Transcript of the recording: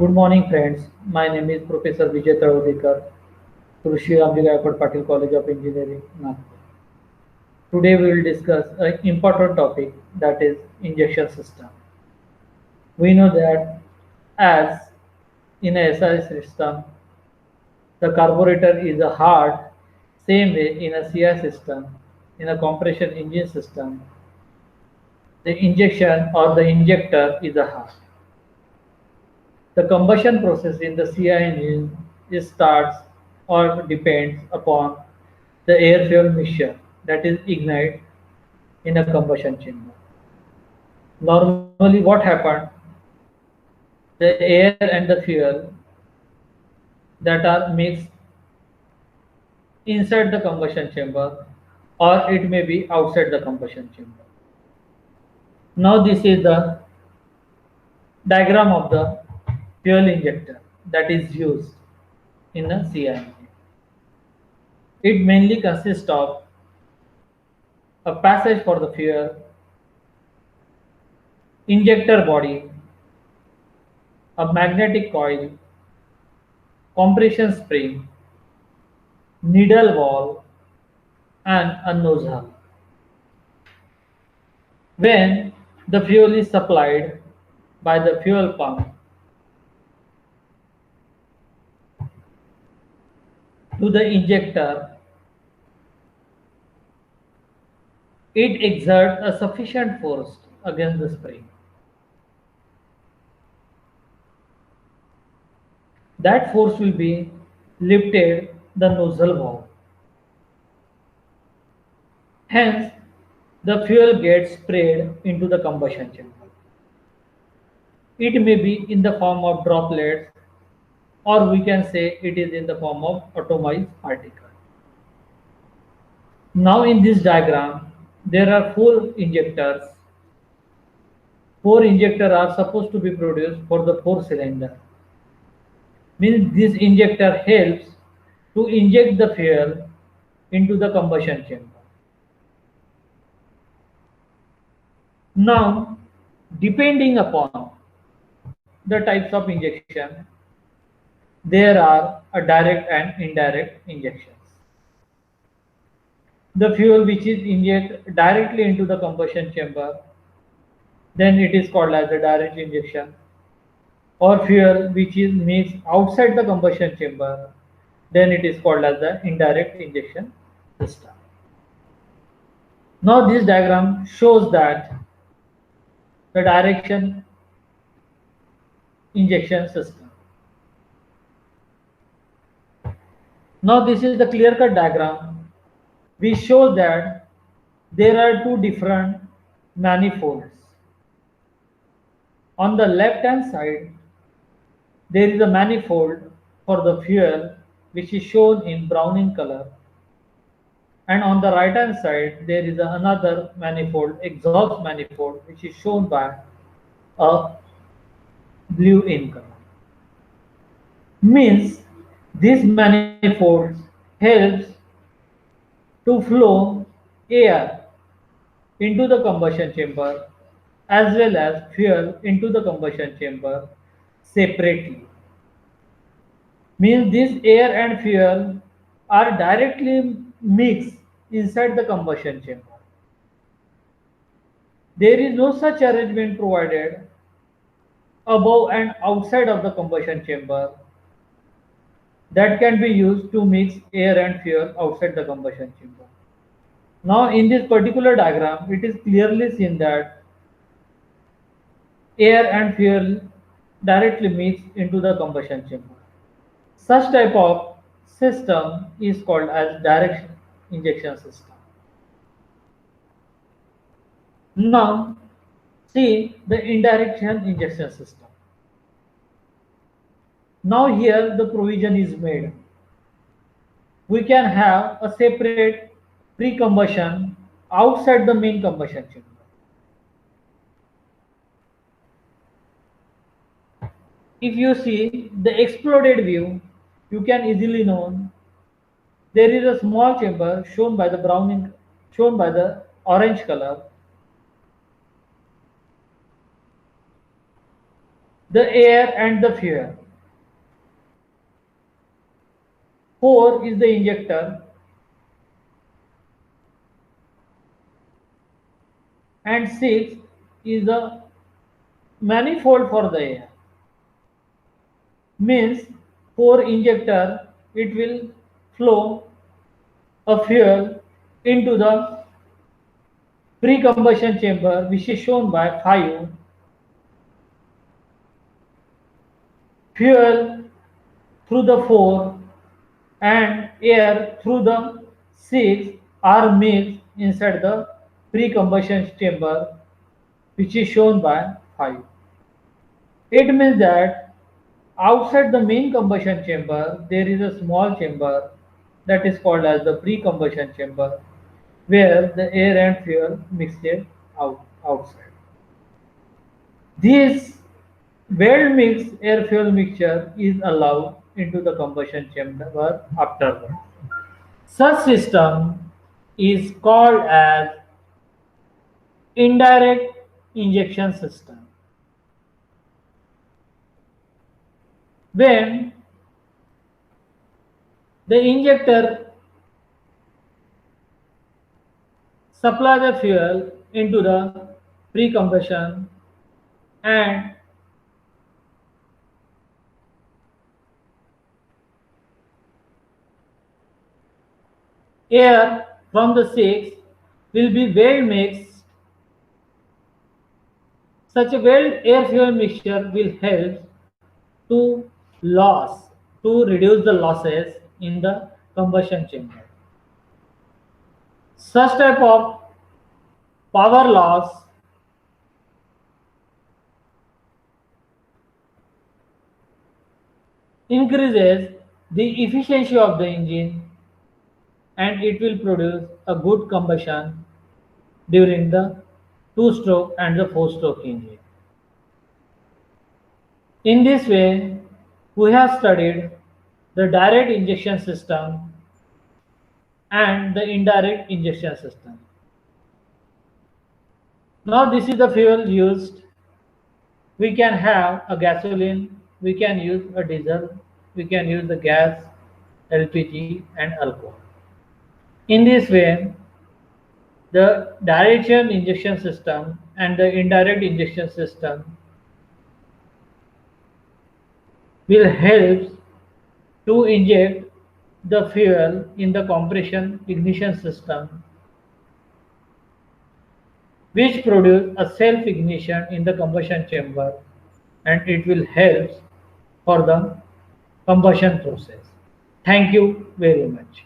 Good morning, friends. My name is Professor Vijay Tadodekar, Krushi Ramji Gaikwad Patil College of Engineering, Nagpur. Today we will discuss an important topic, that is injection system. We know that as in a SI system, the carburetor is a heart, same way in a CI system, in a compression engine system, the injection or the injector is a heart. The combustion process in the CI engine starts or depends upon the air-fuel mixture that is ignite in a combustion chamber. Normally, what happened? The air and the fuel that are mixed inside the combustion chamber, or it may be outside the combustion chamber. Now, this is the diagram of the fuel injector that is used in a CI engine. It mainly consists of a passage for the fuel, injector body, a magnetic coil, compression spring, needle valve, and a nozzle. When the fuel is supplied by the fuel pump to the injector, it exerts a sufficient force against the spring. That force will be lifted the nozzle valve. Hence, the fuel gets sprayed into the combustion chamber. It may be in the form of droplets, or we can say it is in the form of atomized particles. Now in this diagram, there are four injectors. Four injectors are supposed to be produced for the four cylinder. Means this injector helps to inject the fuel into the combustion chamber. Now, depending upon the types of injection, there are a direct and indirect injections. The fuel which is injected directly into the combustion chamber, then it is called as a direct injection, or fuel which is mixed outside the combustion chamber, then it is called as the indirect injection system. Now this diagram shows that the direction injection system. Now this is the clear cut diagram which shows that there are two different manifolds. On the left hand side, there is a manifold for the fuel which is shown in brown in color, and on the right hand side there is another manifold, exhaust manifold, which is shown by a blue in color. Means this manifold helps to flow air into the combustion chamber as well as fuel into the combustion chamber separately. Means this air and fuel are directly mixed inside the combustion chamber. There is no such arrangement provided above and outside of the combustion chamber that can be used to mix air and fuel outside the combustion chamber. Now in this particular diagram, it is clearly seen that air and fuel directly mix into the combustion chamber. Such type of system is called as direct injection system. Now see the indirect injection system. Now here the provision is made. We can have a separate pre-combustion outside the main combustion chamber. If you see the exploded view, you can easily know there is a small chamber shown by the shown by the orange color. the air and the fuel. 4 is the injector, and 6 is the manifold for the air. Means for injector it will flow a fuel into the pre-combustion chamber, which is shown by 5. Fuel through the 4 and air through the 6 are mixed inside the pre-combustion chamber, which is shown by 5. It means that outside the main combustion chamber there is a small chamber that is called as the pre-combustion chamber, where the air and fuel mixed outside. This well mixed air fuel mixture is allowed into the combustion chamber afterward. Such system is called as indirect injection system. When the injector supply the fuel into the pre-combustion and air from the 6 will be well mixed. Such a well air fuel mixture will help to loss to reduce the losses in the combustion chamber. Such type of power loss increases the efficiency of the engine, and it will produce a good combustion during the 2-stroke and the 4-stroke engine. In this way, we have studied the direct injection system and the indirect injection system. Now this is the fuel used. We can have a gasoline, we can use a diesel, we can use the gas, LPG and alcohol. In this way, the direct injection system and the indirect injection system will help to inject the fuel in the compression ignition system, which produce a self ignition in the combustion chamber, and it will help for the combustion process. Thank you very much.